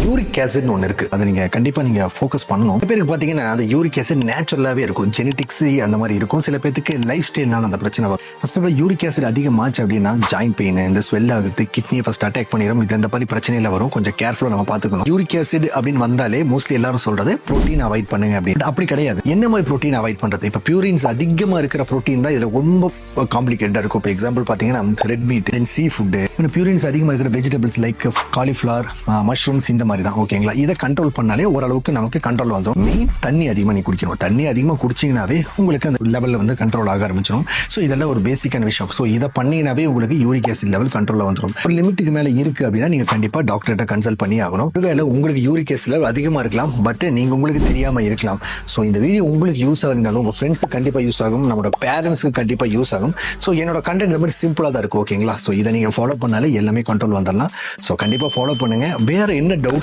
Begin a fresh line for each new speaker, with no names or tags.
Uric ஆசிட்னு ஒன்று இருக்குது. அதை நீங்கள் கண்டிப்பாக நீங்கள் ஃபோக்கஸ் பண்ணணும். சில பேருக்கு பார்த்தீங்கன்னா அந்த யூரிக் ஆசிட் நேச்சுரலாகவே இருக்கும், ஜெனட்டிக்ஸ் அந்த மாதிரி இருக்கும். சில பேருக்கு லைஃப் ஸ்டைல்னால அந்த பிரச்சனை வரும். First of all uric acid அதிகமாச்சு அப்படின்னா ஜாயின்ட் பெயின், இந்த ஸ்வெல் ஆகுது, கிட்னியை ஃபர்ஸ்ட் அட்டாக் பண்ணிடும். இது இந்த மாதிரி பிரச்சனையில வரும். கொஞ்சம் கேர்ஃபுல்லாக நம்ம பார்த்துக்கணும். யூரிக் ஆசிட் அப்படின்னு வந்தாலே மோஸ்ட்லி எல்லாரும் சொல்றது புரோட்டீன் அவாய்ட் பண்ணுங்க அப்படின்னு. அப்படி கிடையாது. என்ன மாதிரி புரோட்டீன் அவாய்ட் பண்றது? இப்போ பியூரின்ஸ் அதிகமாக இருக்கிற புரோட்டீன் தான் இதில் ரொம்ப காம்ப்ளிகேட்டடாக இருக்கும். இப்போ எக்ஸாம்பிள் பார்த்தீங்கன்னா ரெட் மீட், சீ ஃபுட்டு, பியூரின்ஸ் அதிகமாக இருக்கிற வெஜிடபிள்ஸ் லைக் காலிஃப்ளவர், மஷ்ரூம்ஸ் இந்த மாதிரி தான். ஓகேங்களா? இதை கண்ட்ரோல் பண்ணாலே ஓரளவுக்கு நமக்கு கண்ட்ரோல் வந்துடும். மெயின் தண்ணி அதிகமாக நீ குடிக்கணும். தண்ணி அதிகமாக குடிச்சிங்கனாவே உங்களுக்கு அந்த லெவலில் வந்து கண்ட்ரோல் ஆக ஆரம்பிச்சிடும். ஸோ இதெல்லாம் ஒரு பேசிக்கான விஷயம். ஸோ இதை பண்ணிங்கனாவே உங்களுக்கு யூரிக் ஆசிட் லெவல் கண்ட்ரோலில் வந்துடும். ஒரு லிமிட்டுக்கு மேலே இருக்குது அப்படின்னா நீங்கள் கண்டிப்பாக டாக்டர்கிட்ட கன்சல்ட் பண்ணி ஆகணும். ஒருவேளை உங்களுக்கு யூரிக் ஆசிட் லெவல் அதிகமாக இருக்கலாம், பட் நீங்கள் உங்களுக்கு தெரியாமல் இருக்கலாம். ஸோ இந்த வீடியோ உங்களுக்கு யூஸ் ஆகுனாலும் உங்கள் ஃப்ரெண்ட்ஸுக்கு கண்டிப்பாக யூஸ் ஆகும், நம்மளோட பேரண்ட்ஸுக்கு கண்டிப்பாக யூஸ் ஆகும். ஸோ என்னோட கண்டென்ட் இந்த மாதிரி சிம்பிளாக தான் இருக்கும். ஓகேங்களா? ஸோ இதை நீங்கள் ஃபாலோ பண்ணாலே எல்லாமே கண்ட்ரோல் வந்துடலாம். ஸோ கண்டிப்பாக ஃபாலோ பண்ணுங்கள். வேறு என்ன டவுட்ஸ்